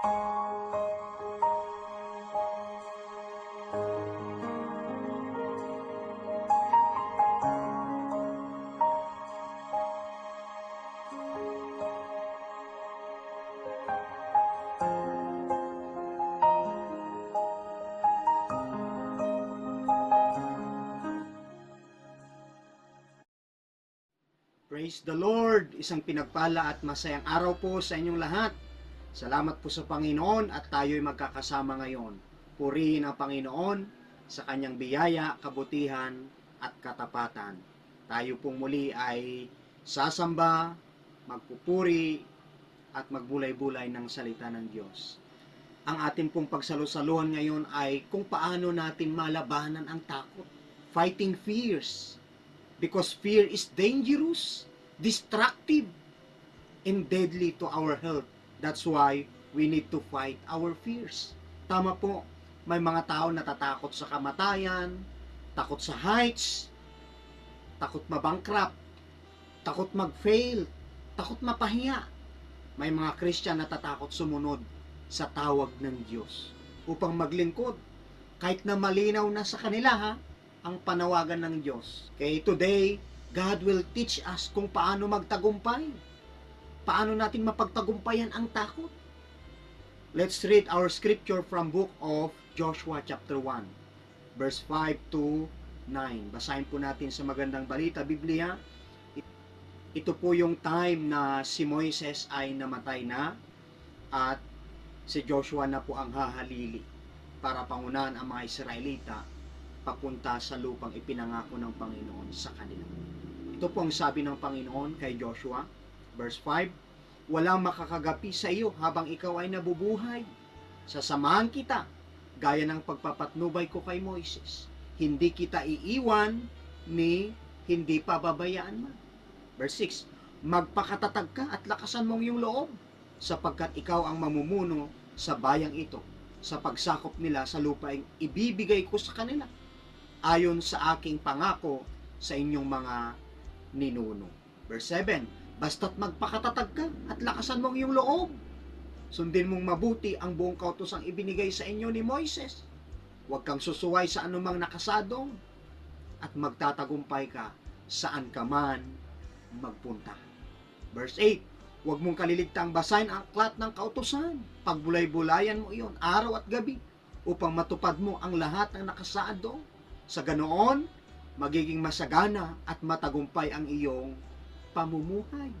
Praise the Lord! Isang pinagpala at masayang araw po sa inyong lahat. Salamat po sa Panginoon at tayo'y magkakasama ngayon. Purihin ang Panginoon sa kanyang biyaya, kabutihan at katapatan. Tayo pong muli ay sasamba, magpupuri at magbulay-bulay ng salita ng Diyos. Ang ating pong pagsalusaluhan ngayon ay kung paano natin malabanan ang takot. Fighting fears. Because fear is dangerous, destructive, and deadly to our health. That's why we need to fight our fears. Tama po, may mga tao natatakot sa kamatayan, takot sa heights, takot mabankrupt, takot mag-fail, takot mapahiya. May mga Christian natatakot sumunod sa tawag ng Diyos upang maglingkod. Kahit na malinaw na sa kanila ang panawagan ng Diyos. Okay, today, God will teach us kung paano magtagumpay. Paano natin mapagtagumpayan ang takot. Let's read our scripture from book of Joshua chapter 1, verse 5 to 9. Basahin po natin sa magandang balita, Biblia. Ito po yung time na si Moises ay namatay na at si Joshua na po ang hahalili para pangunahan ang mga Israelita papunta sa lupang ipinangako ng Panginoon sa kanila. Ito po ang sabi ng Panginoon kay Joshua, verse 5, walang makakagapi sa iyo habang ikaw ay nabubuhay. Sasamahan kita, gaya ng pagpapatnubay ko kay Moises. Hindi kita iiwan ni hindi pababayaan man. Verse 6, magpakatatag ka at lakasan mong iyong loob, sapagkat ikaw ang mamumuno sa bayang ito, sa pagsakop nila sa lupaing ibibigay ko sa kanila, ayon sa aking pangako sa inyong mga ninuno. Verse 7, basta't magpakatatag ka at lakasan mong iyong loob. Sundin mong mabuti ang buong kautosang ibinigay sa inyo ni Moises. Huwag kang susuway sa anumang nakasadong at magtatagumpay ka saan ka man magpunta. Verse 8, huwag mong kaliligtang basahin ang aklat ng kautosan. Pagbulay-bulayan mo iyon araw at gabi upang matupad mo ang lahat ng nakasaad doon. Sa ganoon, magiging masagana at matagumpay ang iyong pamumuhay.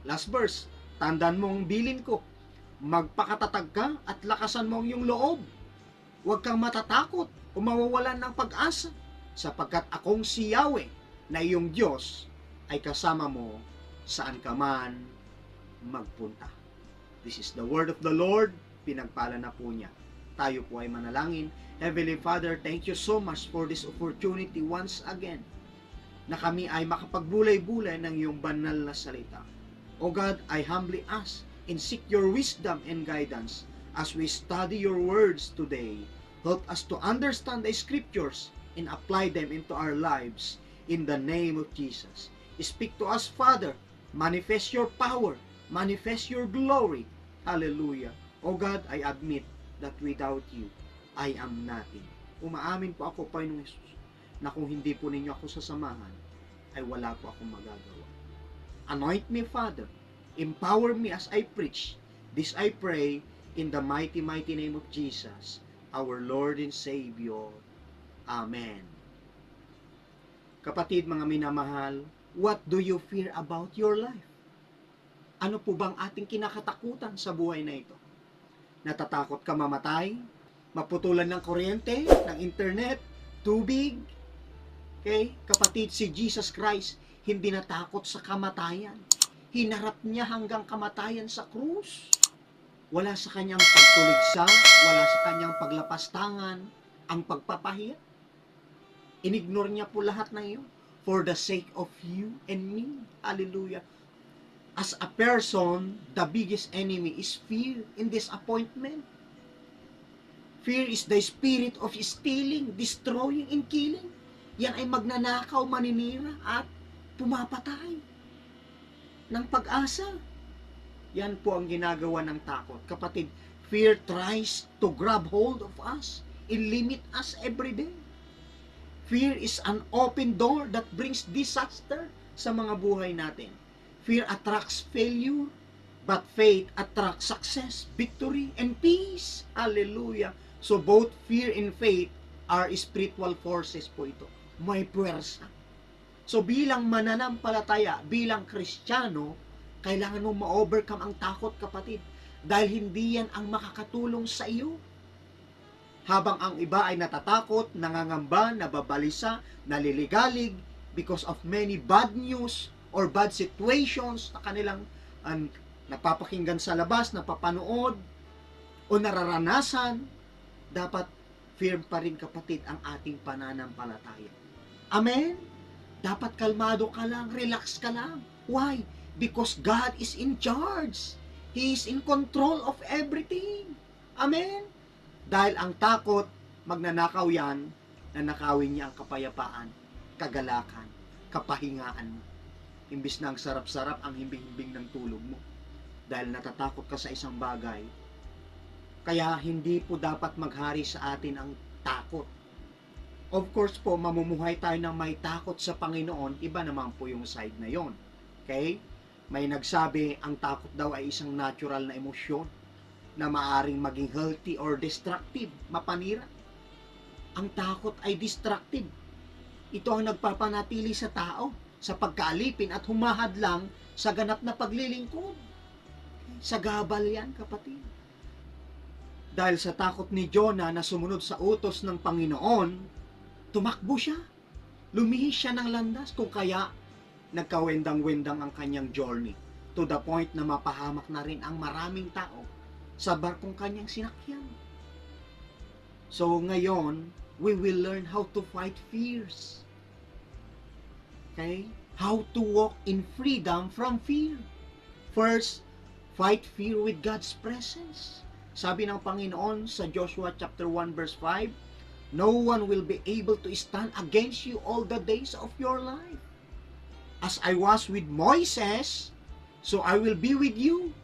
Last verse, tandaan mo ang bilin ko, magpakatatag ka at lakasan mo ang iyong loob. Huwag kang matatakot o mawawalan ng pag-asa, sapagkat akong si Yahweh na iyong Diyos ay kasama mo saan ka man magpunta. This is the word of the Lord, pinagpala na po niya. Tayo po ay manalangin. Heavenly Father, thank you so much for this opportunity once again na kami ay makapagbulay-bulay ng iyong banal na salita. O God, I humbly ask and seek your wisdom and guidance as we study your words today. Help us to understand the scriptures and apply them into our lives in the name of Jesus. Speak to us, Father. Manifest your power. Manifest your glory. Hallelujah. O God, I admit that without you, I am nothing. Umaamin po ako, Panginoong Jesus, na kung hindi po ninyo ako sasamahan, ay wala po akong magagawa. Anoint me, Father. Empower me as I preach. This I pray in the mighty, mighty name of Jesus, our Lord and Savior. Amen. Kapatid, mga minamahal, what do you fear about your life? Ano po bang ating kinakatakutan sa buhay na ito? Natatakot ka mamatay? Maputulan ng kuryente, ng internet, tubig? Okay? Kapatid, si Jesus Christ hindi natakot sa kamatayan. Hinarap niya hanggang kamatayan sa krus. Wala sa kanyang pagtuligsa, wala sa kanyang paglapastangan, ang pagpapahiya. Inignore niya po lahat na iyon for the sake of you and me. Hallelujah. As a person, the biggest enemy is fear and disappointment. Fear is the spirit of stealing, destroying, and killing. Yan ay magnanakaw, maninira, at pumapatay ng pag-asa. Yan po ang ginagawa ng takot. Kapatid, Fear tries to grab hold of us and limit us every day. Fear is an open door that brings disaster sa mga buhay natin. Fear attracts failure, but faith attracts success, victory, and peace. Hallelujah. So both fear and faith are spiritual forces po ito. May puwersa. So bilang mananampalataya, bilang Kristiyano, kailangan mong ma-overcome ang takot, kapatid. Dahil hindi yan ang makakatulong sa iyo. Habang ang iba ay natatakot, nangangamba, nababalisa, naliligalig because of many bad news or bad situations na kanilang napapakinggan sa labas, napapanood, o nararanasan, dapat firm pa rin, kapatid, ang ating pananampalataya. Amen? Dapat kalmado ka lang, relax ka lang. Why? Because God is in charge. He is in control of everything. Amen? Dahil ang takot, magnanakaw yan, nanakawin niya ang kapayapaan, kagalakan, kapahingaan mo. Imbis na ang sarap-sarap ang himbing-himbing ng tulog mo. Dahil natatakot ka sa isang bagay. Kaya hindi po dapat maghari sa atin ang takot. Of course po, mamumuhay tayo ng may takot sa Panginoon, iba naman po yung side na yon. Okay? May nagsabi, ang takot daw ay isang natural na emosyon na maaring maging healthy or destructive, mapanira. Ang takot ay destructive. Ito ang nagpapanatili sa tao sa pagkaalipin at humahadlang sa ganap na paglilingkod. Sa gabal yan, kapatid. Dahil sa takot ni Jonah na sumunod sa utos ng Panginoon, tumakbo siya. Lumihis siya ng landas, kung kaya nagkawendang-wendang ang kanyang journey to the point na mapahamak na rin ang maraming tao sa barkong kanyang sinakyan. So ngayon, we will learn how to fight fears. Okay? How to walk in freedom from fear. First, fight fear with God's presence. Sabi ng Panginoon sa Joshua chapter 1 verse 5, no one will be able to stand against you all the days of your life. As I was with Moses, so I will be with you.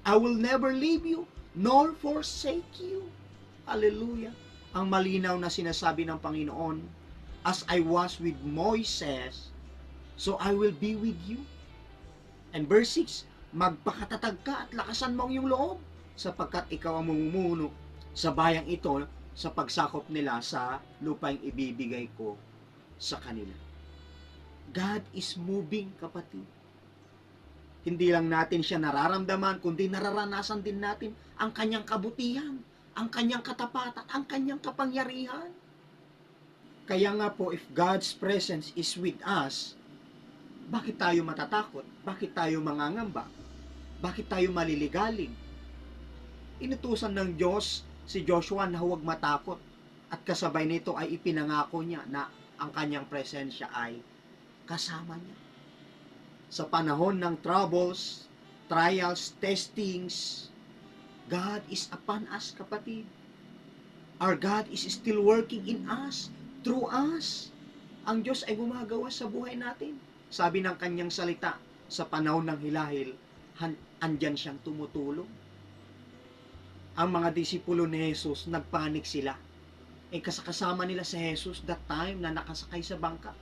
I will never leave you, nor forsake you. Hallelujah. Ang malinaw na sinasabi ng Panginoon, as I was with Moses, so I will be with you. And verse 6, magpakatatag ka at lakasan mo ang iyong loob, sapagkat ikaw ang mamumuno sa bayang ito sa pagsakop nila sa lupaing ibibigay ko sa kanila. God is moving, kapatid. Hindi lang natin siya nararamdaman, kundi nararanasan din natin ang kanyang kabutihan, ang kanyang katapatan, ang kanyang kapangyarihan. Kaya nga po, if God's presence is with us, bakit tayo matatakot? Bakit tayo mangangamba? Bakit tayo maliligalig? Inutusan ng Diyos si Joshua na huwag matakot, at kasabay nito ay ipinangako niya na ang kanyang presensya ay kasama niya. Sa panahon ng troubles, trials, testings, God is upon us, kapatid. Our God is still working in us, through us. Ang Diyos ay gumagawa sa buhay natin. Sabi ng kanyang salita, sa panahon ng hilahil, andyan siyang tumutulong. Ang mga disipulo ni Jesus, nagpanik sila. Kasama nila si Jesus that time na nakasakay sa bangka.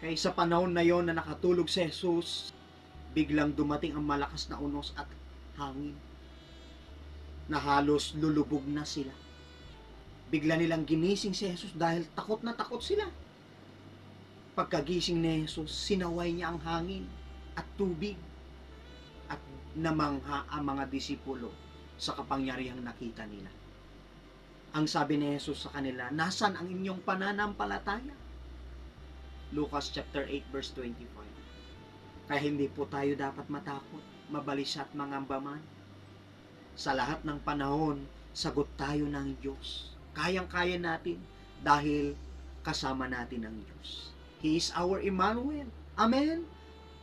Kaya sa panahon na yon na nakatulog si Jesus, biglang dumating ang malakas na unos at hangin na halos lulubog na sila. Bigla nilang ginising si Jesus dahil takot na takot sila. Pagkagising ni Jesus, sinaway niya ang hangin at tubig at namangha ang mga disipulo sa kapangyarihang nakita nila. Ang sabi ni Jesus sa kanila, nasan ang inyong pananampalataya? Lucas chapter 8 verse 25. Kaya hindi po tayo dapat matakot, mabalisa at mangambaman. Sa lahat ng panahon, sagot tayo ng Diyos. Kayang-kaya natin dahil kasama natin ang Diyos. He is our Emmanuel. Amen?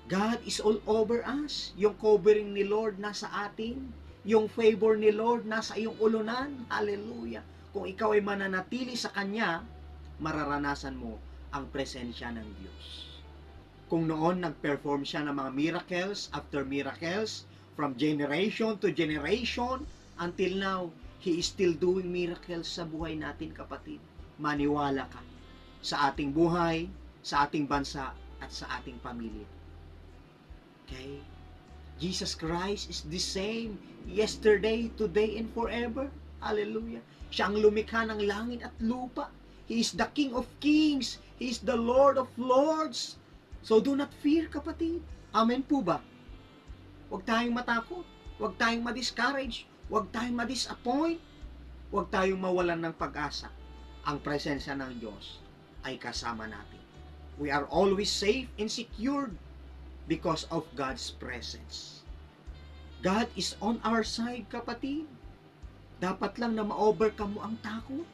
God is all over us. Yung covering ni Lord nasa atin. Yung favor ni Lord nasa iyong ulunan. Hallelujah. Kung ikaw ay mananatili sa Kanya, mararanasan mo ang presensya ng Diyos. Kung noon nag-perform siya ng mga miracles after miracles, from generation to generation, until now, He is still doing miracles sa buhay natin, kapatid. Maniwala ka sa ating buhay, sa ating bansa, at sa ating pamilya. Okay? Jesus Christ is the same yesterday, today, and forever. Hallelujah. Siya ang lumikha ng langit at lupa. He is the King of Kings. He is the Lord of Lords. So do not fear, kapatid. Amen po ba? Huwag tayong matakot. Huwag tayong ma-discourage. Huwag tayong ma-disappoint. Huwag tayong mawalan ng pag-asa. Ang presensya ng Diyos ay kasama natin. We are always safe and secured because of God's presence. God is on our side, kapatid. Dapat lang na ma-overcome mo ang takot.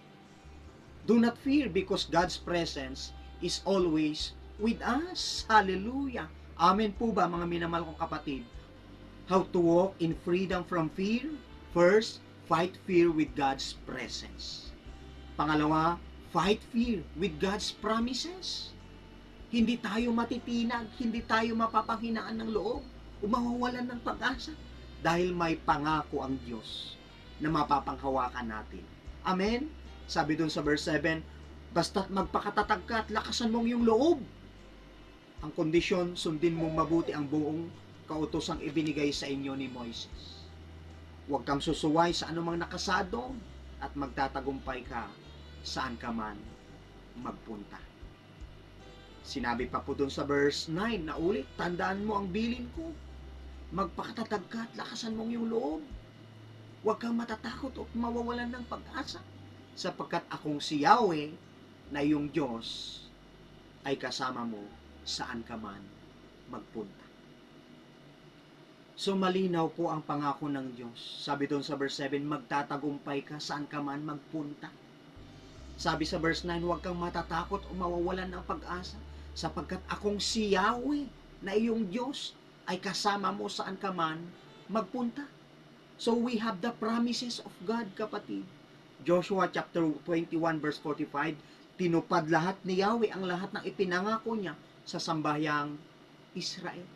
Do not fear because God's presence is always with us. Hallelujah. Amen po ba, mga minamahal kong kapatid? How to walk in freedom from fear? First, fight fear with God's presence. Pangalawa, fight fear with God's promises. Hindi tayo matitinag, hindi tayo mapapanghinaan ng loob o mawawalan ng pag-asa dahil may pangako ang Diyos na mapapanghawakan natin. Amen? Sabi dun sa verse 7, basta't magpakatatag ka at lakasan mong yung loob. Ang kondisyon, sundin mong mabuti ang buong kautosang ibinigay sa inyo ni Moises. Huwag kang susuway sa anumang nakasado at magtatagumpay ka saan ka man magpunta. Sinabi pa po dun sa verse 9 na ulit, tandaan mo ang bilin ko. Magpakatatag ka at lakasan mong yung loob. Huwag kang matatakot o mawawalan ng pag-asa sapagkat akong si Yahweh na iyong Diyos ay kasama mo saan ka man magpunta. So malinaw po ang pangako ng Diyos. Sabi doon sa verse 7, magtatagumpay ka saan ka man magpunta. Sabi sa verse 9, huwag kang matatakot o mawawalan ng pag-asa sapagkat akong si Yahweh na iyong Diyos ay kasama mo saan ka man magpunta. So we have the promises of God, kapatid. Joshua chapter 21 verse 45, tinupad lahat ni Yahweh ang lahat ng ipinangako niya sa sambayang Israel.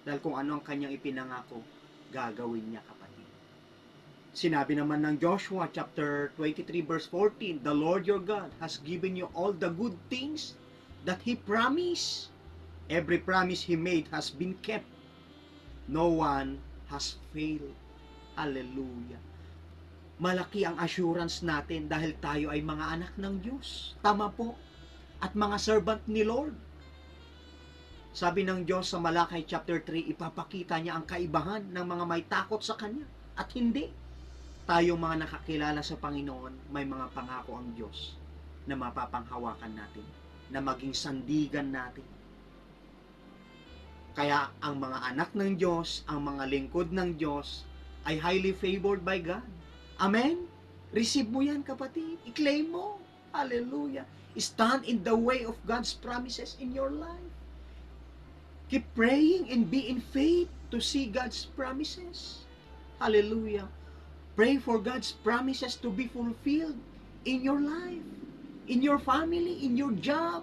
Dahil kung ano ang kanyang ipinangako, gagawin niya, kapatid. Sinabi naman ng Joshua chapter 23 verse 14, the Lord your God has given you all the good things that He promised. Every promise He made has been kept. No one has failed. Hallelujah. Malaki ang assurance natin dahil tayo ay mga anak ng Diyos. Tama po. At mga servant ni Lord. Sabi ng Diyos sa Malakay chapter 3, ipapakita niya ang kaibahan ng mga may takot sa Kanya. At hindi. Tayong mga nakakilala sa Panginoon, may mga pangako ang Diyos na mapapanghawakan natin, na maging sandigan natin. Kaya ang mga anak ng Diyos, ang mga lingkod ng Diyos, ay highly favored by God. Amen? Receive mo yan, kapatid. I-claim mo. Hallelujah. Stand in the way of God's promises in your life. Keep praying and be in faith to see God's promises. Hallelujah. Pray for God's promises to be fulfilled in your life, in your family, in your job,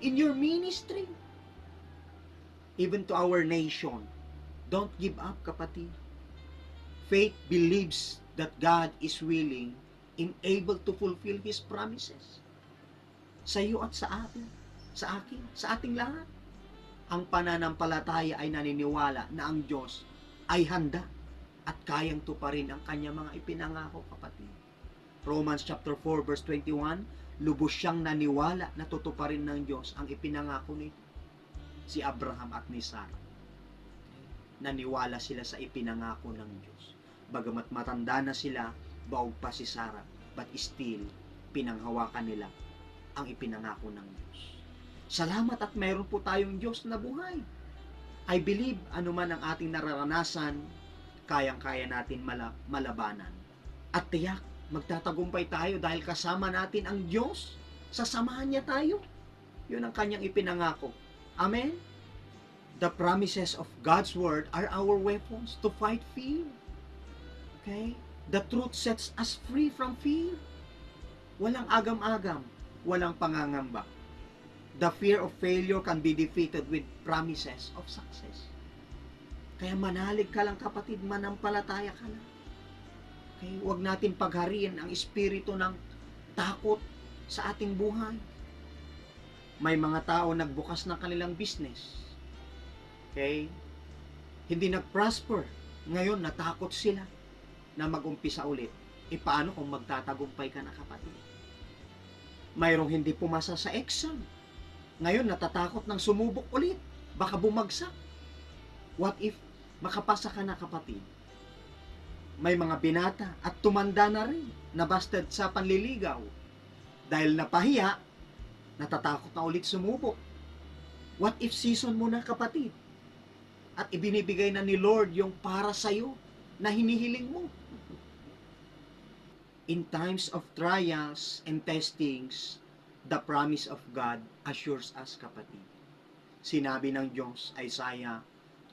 in your ministry, even to our nation. Don't give up, kapatid. Faith believes that God is willing and able to fulfill His promises. Sa iyo at sa atin, sa akin, sa ating lahat. Ang pananampalataya ay naniniwala na ang Diyos ay handa at kayang tuparin ang kanyang mga ipinangako, kapatid. Romans chapter 4 verse 21, lubos siyang naniwala na tutuparin ng Diyos ang ipinangako nito. Si Abraham at ni Sarah. Naniwala sila sa ipinangako ng Diyos. Bagamat matanda na sila, baog pa si Sarah, but still, pinanghawakan nila ang ipinangako ng Diyos. Salamat at mayroon po tayong Diyos na buhay. I believe anuman ang ating nararanasan, kayang-kaya natin malabanan. At tiyak, magtatagumpay tayo dahil kasama natin ang Diyos. Sasamahan niya tayo. Yun ang kanyang ipinangako. Amen? The promises of God's Word are our weapons to fight fear. Okay? The truth sets us free from fear. Walang agam-agam, walang pangangamba. The fear of failure can be defeated with promises of success. Kaya manalig ka lang, kapatid, manampalataya ka lang. Okay? Huwag natin paghariin ang espiritu ng takot sa ating buhay. May mga tao nagbukas ng kanilang business. Okay? Hindi nag-prosper. Ngayon, natakot sila na mag-umpisa ulit. E paano kung magtatagumpay ka na, kapatid? Mayroong hindi pumasa sa exam. Ngayon, natatakot ng sumubok ulit. Baka bumagsak. What if makapasa ka na, kapatid? May mga binata at tumanda na rin na busted sa panliligaw. Dahil napahiya, natatakot na ulit sumubok. What if season mo na, kapatid? At ibinibigay na ni Lord yung para sa'yo na hinihiling mo. In times of trials and testings, the promise of God assures us, kapatid. Sinabi ng Diyos, Isaiah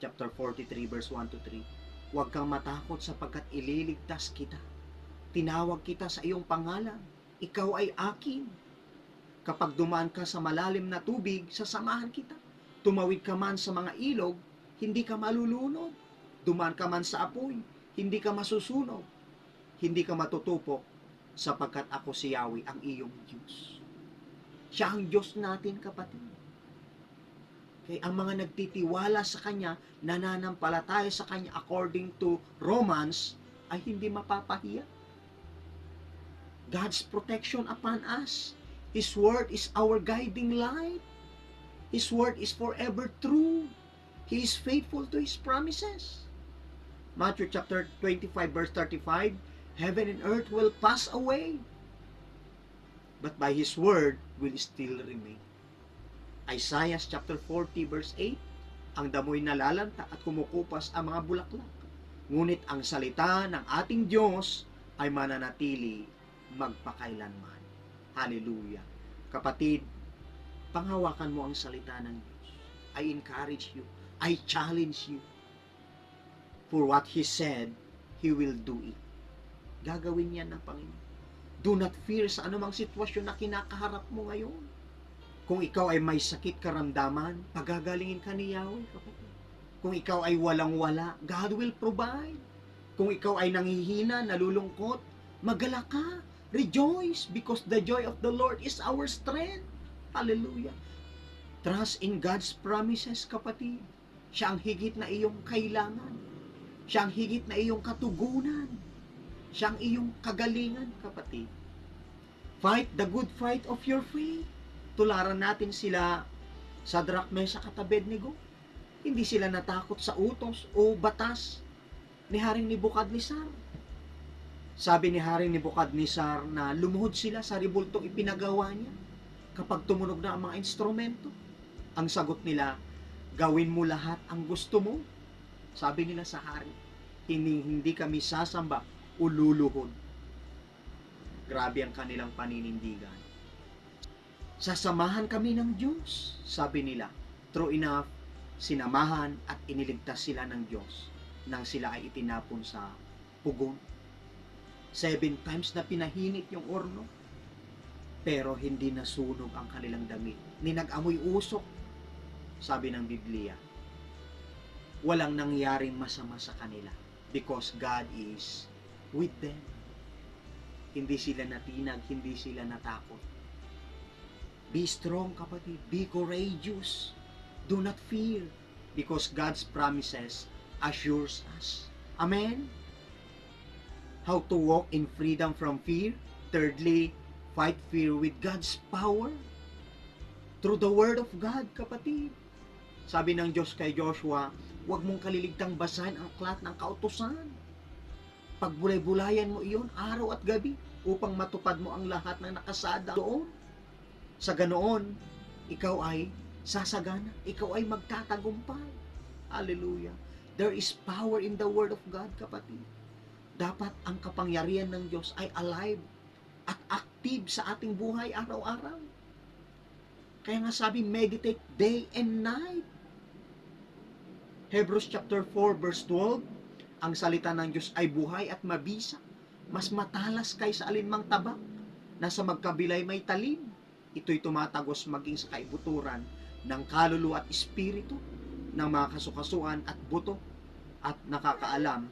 chapter 43 verse 1 to 3, huwag kang matakot sapagkat ililigtas kita. Tinawag kita sa iyong pangalan. Ikaw ay akin. Kapag dumaan ka sa malalim na tubig, sasamahan kita. Tumawid ka man sa mga ilog, hindi ka malulunod. Dumaan ka man sa apoy, hindi ka masusunog. Hindi ka matutupok, sapagkat ako si Yahweh, ang iyong Diyos. Siya ang Diyos natin, kapatid. Okay, ang mga nagtitiwala sa Kanya, nananampalataya sa Kanya according to Romans, ay hindi mapapahiya. God's protection upon us. His word is our guiding light. His word is forever true. He is faithful to His promises. Matthew chapter 25 verse 35, heaven and earth will pass away, but by His word will still remain. Isaiah chapter 40 verse 8, ang damoy nalalanta at kumukupas ang mga bulaklak. Ngunit ang salita ng ating Diyos ay mananatili magpakailanman. Hallelujah. Kapatid, panghawakan mo ang salita ng Diyos. I encourage you. I challenge you. For what He said, He will do it. Gagawin yan ng Panginoon. Do not fear sa anumang sitwasyon na kinakaharap mo ngayon. Kung ikaw ay may sakit karamdaman, pagagalingin ka ni Yahweh, kapatid. Kung ikaw ay walang-wala, God will provide. Kung ikaw ay nanghihina, nalulungkot, magalak ka. Rejoice, because the joy of the Lord is our strength. Hallelujah. Trust in God's promises, kapatid. Siya ang higit na iyong kailangan. Siya ang higit na iyong katugunan. Siya ang iyong kagalingan, kapatid. Fight the good fight of your faith. Tularan natin sila sa Shadrach, Meshach at Abednego. Hindi sila natakot sa utos o batas ni Haring Nebukadnezar. Sabi ni Haring Nebukadnezar na lumuhod sila sa ribultong ipinagawa niya kapag tumunog na ang mga instrumento. Ang sagot nila, gawin mo lahat ang gusto mo. Sabi nila sa hari, hindi kami sasamba o luluhod. Grabe ang kanilang paninindigan. Sasamahan kami ng Diyos, sabi nila. True enough, sinamahan at iniligtas sila ng Diyos nang sila ay itinapon sa pugon. 7 times na pinahinit yung orno, pero hindi nasunog ang kanilang damit. Ni nag-amoy usok, sabi ng Biblia. Walang nangyaring masama sa kanila because God is with them. Hindi sila natinag, hindi sila natakot. Be strong, kapatid. Be courageous. Do not fear because God's promises assures us. Amen? How to walk in freedom from fear. Thirdly, fight fear with God's power. Through the Word of God, kapatid. Sabi ng Diyos kay Joshua, huwag mong kaliligtang basahin ang aklat ng kautusan. Pagbulay-bulayan mo iyon araw at gabi upang matupad mo ang lahat ng nakasada doon. Sa ganoon, ikaw ay sasagana, ikaw ay magtatagumpay. Hallelujah. There is power in the Word of God, kapatid. Dapat ang kapangyarihan ng Diyos ay alive at active sa ating buhay araw-araw. Kaya nga sabi, meditate day and night. Hebrews chapter 4 verse 12, ang salita ng Diyos ay buhay at mabisa, mas matalas kaysa alinmang tabak, na sa magkabilay may talim. Ito'y tumatagos maging sa kaibuturan ng kaluluwa at espiritu, ng mga kasukasuan at buto, at nakakaalam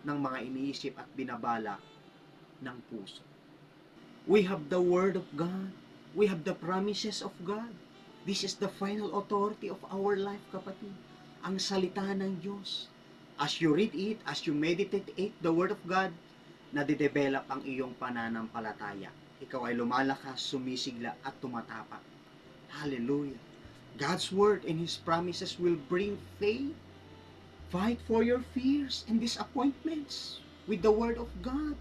ng mga iniisip at binabala ng puso. We have the Word of God. We have the promises of God. This is the final authority of our life, kapatid. Ang salita ng Diyos. As you read it, as you meditate it, the Word of God, nadidevelop ang iyong pananampalataya. Ikaw ay lumalakas, sumisigla, at tumatapak. Hallelujah. God's Word and His promises will bring faith. Fight for your fears and disappointments with the Word of God.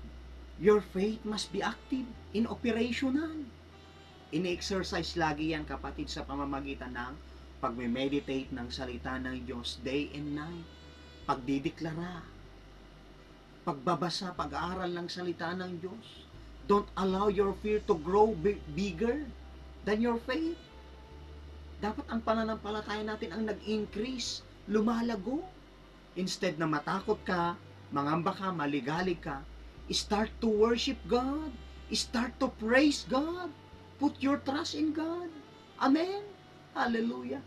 Your faith must be active in operational. Ini-exercise lagi yan, kapatid, sa pamamagitan ng pagme-meditate ng salita ng Diyos day and night. Pagdideklara, pagbabasa, pag-aaral ng salita ng Diyos. Don't allow your fear to grow bigger than your faith. Dapat ang pananampalataya natin ang nag-increase, lumalago. Instead na matakot ka, mangamba ka, maligalig ka, start to worship God. Start to praise God. Put your trust in God. Amen. Hallelujah.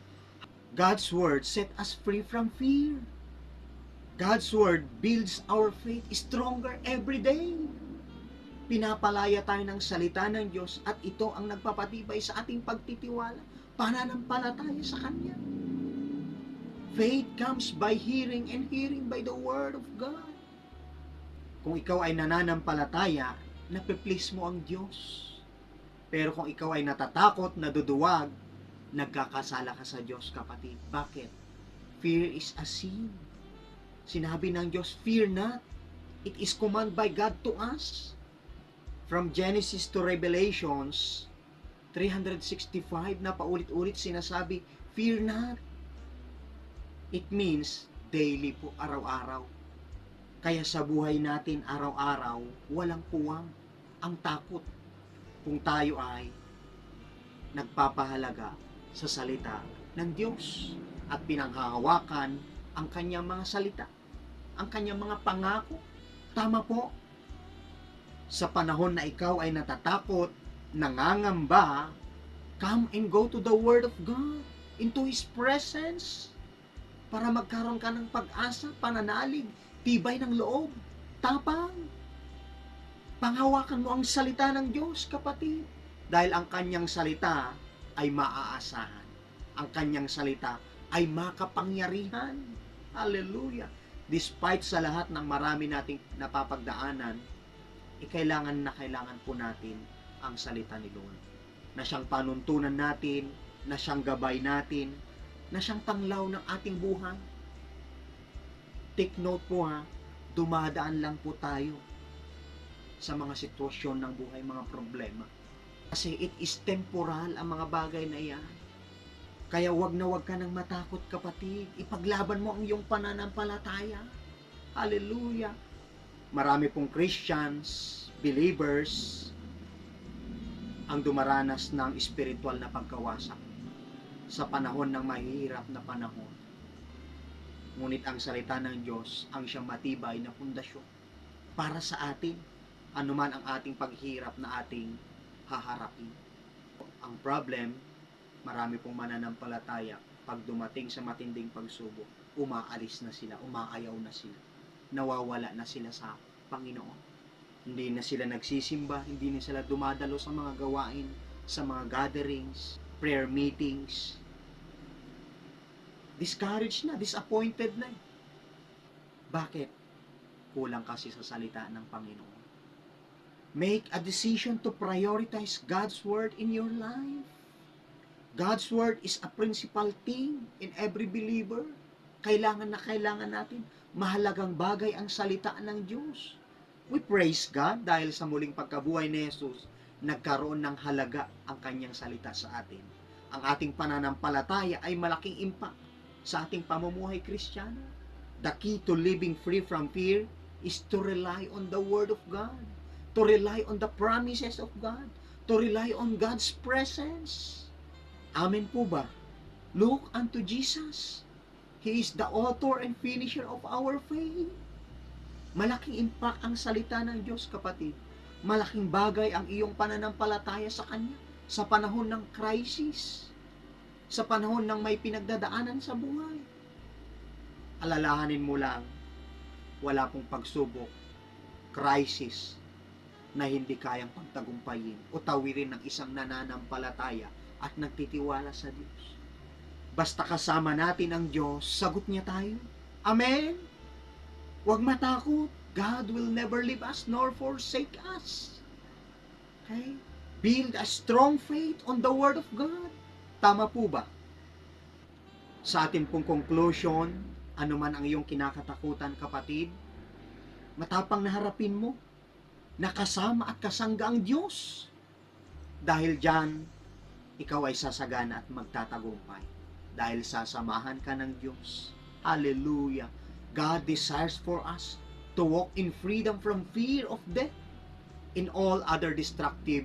God's Word set us free from fear. God's Word builds our faith stronger every day. Pinapalaya tayo ng salita ng Diyos at ito ang nagpapatibay sa ating pagtitiwala, pananampalataya sa Kanya. Faith comes by hearing and hearing by the Word of God. Kung ikaw ay nananampalataya, nape-please mo ang Diyos. Pero kung ikaw ay natatakot, naduduwag, nagkakasala ka sa Diyos, kapatid. Bakit? Fear is a sin. Sinabi ng Diyos, fear not. It is command by God to us. From Genesis to Revelations, 365 na paulit-ulit sinasabi, fear not. It means daily po, araw-araw. Kaya sa buhay natin araw-araw, walang puwang ang takot kung tayo ay nagpapahalaga sa salita ng Diyos at pinanghahawakan ang kanyang mga salita, ang kanyang mga pangako. Tama po, sa panahon na ikaw ay natatakot, nangangamba, come and go to the Word of God, into His presence, para magkaroon ka ng pag-asa, pananalig, tibay ng loob, tapang. Panghawakan mo ang salita ng Diyos, kapatid. Dahil ang kanyang salita ay maaasahan. Ang kanyang salita ay makapangyarihan. Hallelujah. Despite sa lahat ng marami nating napapagdaanan, kailangan po natin ang salita ni Lord. Na siyang panuntunan natin, na siyang gabay natin, na siyang tanglaw ng ating buhay. Take note po ha, dumadaan lang po tayo sa mga sitwasyon ng buhay, mga problema. Kasi it is temporal ang mga bagay na yan. Kaya wag na wag ka nang matakot, kapatid. Ipaglaban mo ang iyong pananampalataya. Hallelujah. Marami pong Christians, believers, ang dumaranas ng spiritual na pagkawasak sa panahon ng mahihirap na panahon. Ngunit ang salita ng Diyos ang siyang matibay na pundasyon para sa atin, anuman ang ating paghirap na ating haharapin. Ang problem, marami pong mananampalataya, pag dumating sa matinding pagsubok, umaalis na sila, umaayaw na sila, nawawala na sila sa Panginoon. Hindi na sila nagsisimba, hindi na sila dumadalo sa mga gawain, sa mga gatherings, prayer meetings. Discouraged na, disappointed na. Bakit? Kulang kasi sa salita ng Panginoon. Make a decision to prioritize God's Word in your life. God's Word is a principal thing in every believer. Kailangan na kailangan natin. Mahalagang bagay ang salita ng Diyos. We praise God dahil sa muling pagkabuhay ni Jesus, nagkaroon ng halaga ang kanyang salita sa atin. Ang ating pananampalataya ay malaking impact sa ating pamumuhay Kristiyano. The key to living free from fear is to rely on the Word of God, to rely on the promises of God, to rely on God's presence. Amen po ba? Look unto Jesus. He is the author and finisher of our faith. Malaking impact ang salita ng Diyos, kapatid. Malaking bagay ang iyong pananampalataya sa Kanya sa panahon ng crisis, sa panahon ng may pinagdadaanan sa buhay. Alalahanin mo lang, wala pong pagsubok, crisis na hindi kayang pagtagumpayin o tawirin ng isang nananampalataya at nagtitiwala sa Diyos. Basta kasama natin ang Diyos, sagot niya tayo. Amen? Huwag matakot. God will never leave us nor forsake us. Okay? Build a strong faith on the Word of God. Tama po ba? Sa atin pong conclusion, ano man ang iyong kinakatakutan, kapatid, matapang na harapin mo, nakasama at kasangga ang Diyos. Dahil dyan, ikaw ay sasagana at magtatagumpay. Dahil sasamahan ka ng Diyos. Hallelujah! God desires for us to walk in freedom from fear of death in all other destructive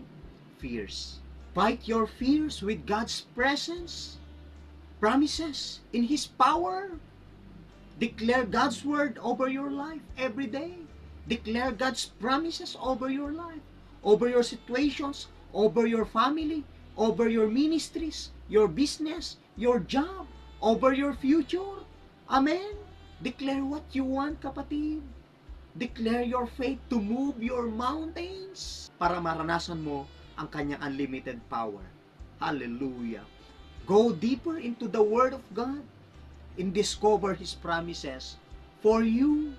fears. Fight your fears with God's presence, promises, in His power. Declare God's word over your life every day. Declare God's promises over your life, over your situations, over your family, over your ministries, your business, your job, over your future. Amen? Declare what you want, kapatid. Declare your faith to move your mountains para maranasan mo ang kanyang unlimited power. Hallelujah. Go deeper into the Word of God and discover His promises for you.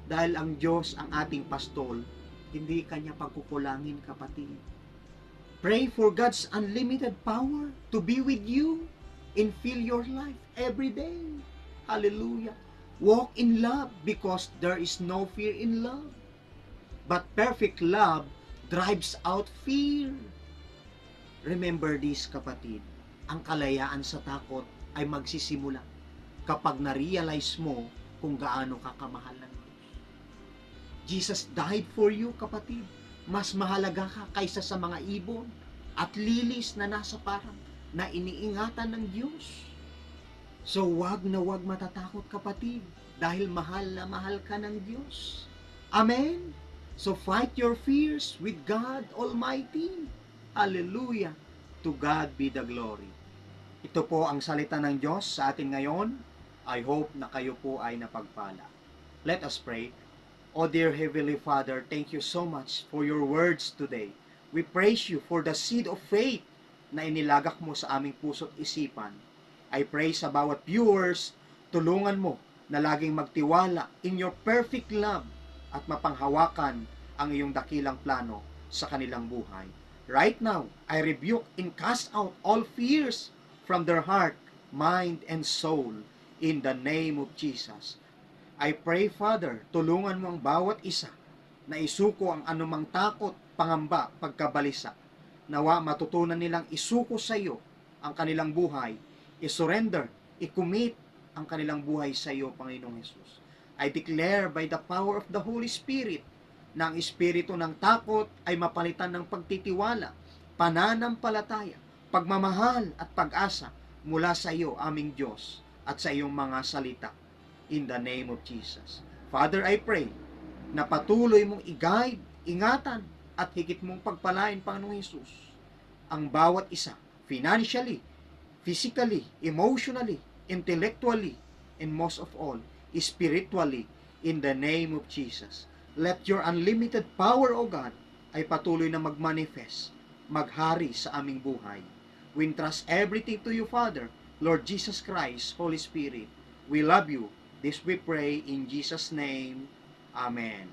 Dahil ang Diyos ang ating pastol, hindi kanya pagkukulangin, kapatid. Pray for God's unlimited power to be with you and fill your life every day. Hallelujah. Walk in love because there is no fear in love. But perfect love drives out fear. Remember this, kapatid. Ang kalayaan sa takot ay magsisimula kapag na-realize mo kung gaano ka kamahal ng Diyos. Jesus died for you, kapatid. Mas mahalaga ka kaysa sa mga ibon at lilis na nasa parang na iniingatan ng Diyos. So wag na wag matatakot, kapatid, dahil mahal na mahal ka ng Diyos. Amen? So fight your fears with God Almighty. Hallelujah! To God be the glory. Ito po ang salita ng Diyos sa atin ngayon. I hope na kayo po ay napagpala. Let us pray. O dear Heavenly Father, thank you so much for your words today. We praise you for the seed of faith na inilagak mo sa aming puso't isipan. I pray sa bawat viewers, tulungan mo na laging magtiwala in your perfect love at mapanghawakan ang iyong dakilang plano sa kanilang buhay. Right now, I rebuke and cast out all fears from their heart, mind, and soul in the name of Jesus. I pray, Father, tulungan mo ang bawat isa na isuko ang anumang takot, pangamba, pagkabalisa. Nawa matutunan nilang isuko sa iyo ang kanilang buhay, isurrender, i-commit ang kanilang buhay sa iyo, Panginoong Jesus. I declare by the power of the Holy Spirit na ang espiritu ng takot ay mapalitan ng pagtitiwala, pananampalataya, pagmamahal at pag-asa mula sa iyo, aming Diyos, at sa iyong mga salita. In the name of Jesus. Father, I pray na patuloy mong i-guide, ingatan, at higit mong pagpalain, Panginoong Jesus, ang bawat isa, financially, physically, emotionally, intellectually, and most of all, spiritually, in the name of Jesus. Let your unlimited power, O God, ay patuloy na magmanifest, maghari sa aming buhay. We entrust everything to you, Father, Lord Jesus Christ, Holy Spirit. We love you. This we pray in Jesus' name. Amen.